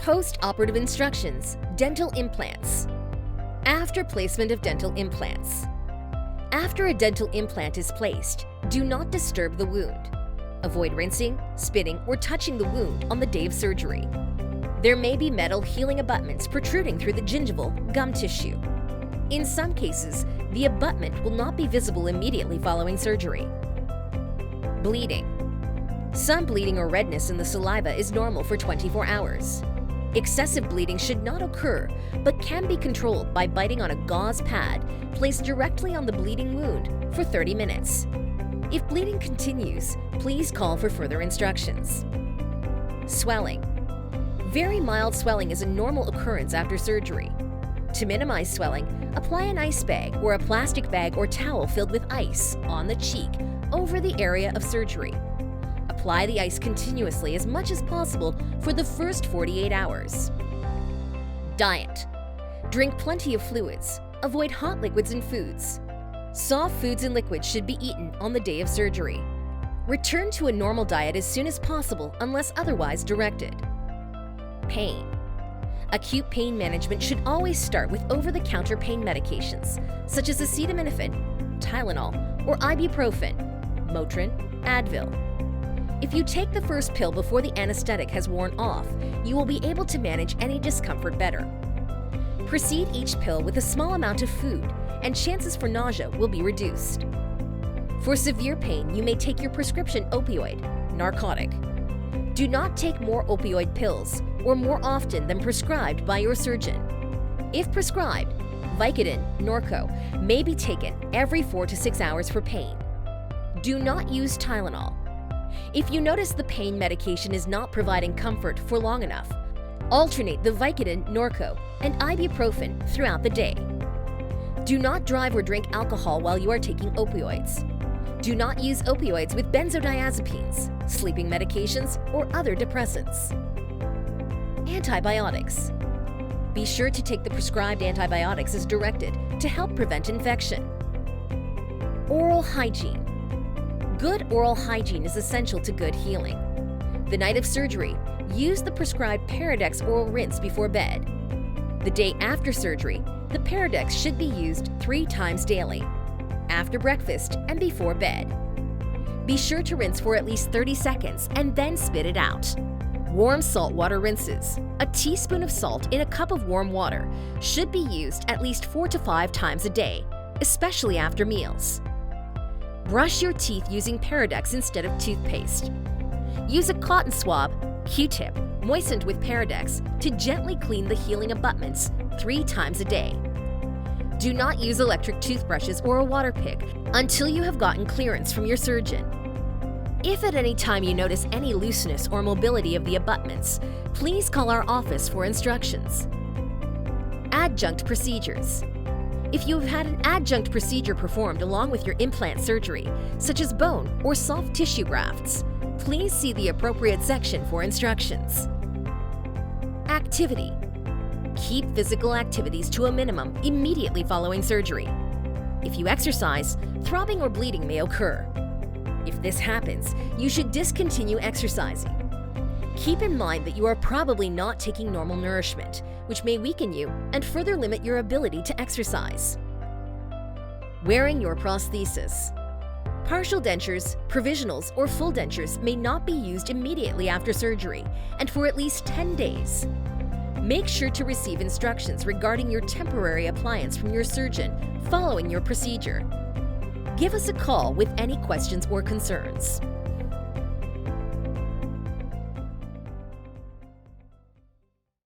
Post-operative instructions, dental implants. After placement of dental implants. After a dental implant is placed, do not disturb the wound. Avoid rinsing, spitting, or touching the wound on the day of surgery. There may be metal healing abutments protruding through the gingival gum tissue. In some cases, the abutment will not be visible immediately following surgery. Bleeding. Some bleeding or redness in the saliva is normal for 24 hours. Excessive bleeding should not occur, but can be controlled by biting on a gauze pad placed directly on the bleeding wound for 30 minutes. If bleeding continues, please call for further instructions. Swelling. Very mild swelling is a normal occurrence after surgery. To minimize swelling, apply an ice bag or a plastic bag or towel filled with ice on the cheek over the area of surgery. Apply the ice continuously as much as possible for the first 48 hours. Diet. Drink plenty of fluids. Avoid hot liquids and foods. Soft foods and liquids should be eaten on the day of surgery. Return to a normal diet as soon as possible unless otherwise directed. Pain. Acute pain management should always start with over-the-counter pain medications, such as acetaminophen, Tylenol, or ibuprofen, Motrin, Advil. If you take the first pill before the anesthetic has worn off, you will be able to manage any discomfort better. Precede each pill with a small amount of food, and chances for nausea will be reduced. For severe pain, you may take your prescription opioid, narcotic. Do not take more opioid pills or more often than prescribed by your surgeon. If prescribed, Vicodin, Norco, may be taken every 4 to 6 hours for pain. Do not use Tylenol. If you notice the pain medication is not providing comfort for long enough, alternate the Vicodin, Norco, and ibuprofen throughout the day. Do not drive or drink alcohol while you are taking opioids. Do not use opioids with benzodiazepines, sleeping medications, or other depressants. Antibiotics. Be sure to take the prescribed antibiotics as directed to help prevent infection. Oral hygiene. Good oral hygiene is essential to good healing. The night of surgery, use the prescribed Paradex oral rinse before bed. The day after surgery, the Paradex should be used 3 times daily, after breakfast and before bed. Be sure to rinse for at least 30 seconds and then spit it out. Warm salt water rinses. A teaspoon of salt in a cup of warm water should be used at least 4 to 5 times a day, especially after meals. Brush your teeth using Paradex instead of toothpaste. Use a cotton swab, Q-tip, moistened with Paradex to gently clean the healing abutments 3 times a day. Do not use electric toothbrushes or a water pick until you have gotten clearance from your surgeon. If at any time you notice any looseness or mobility of the abutments, please call our office for instructions. Adjunct procedures. If you have had an adjunct procedure performed along with your implant surgery, such as bone or soft tissue grafts, please see the appropriate section for instructions. Activity. Keep physical activities to a minimum immediately following surgery. If you exercise, throbbing or bleeding may occur. If this happens, you should discontinue exercising. Keep in mind that you are probably not taking normal nourishment, which may weaken you and further limit your ability to exercise. Wearing your prosthesis. Partial dentures, provisionals, or full dentures may not be used immediately after surgery and for at least 10 days. Make sure to receive instructions regarding your temporary appliance from your surgeon following your procedure. Give us a call with any questions or concerns.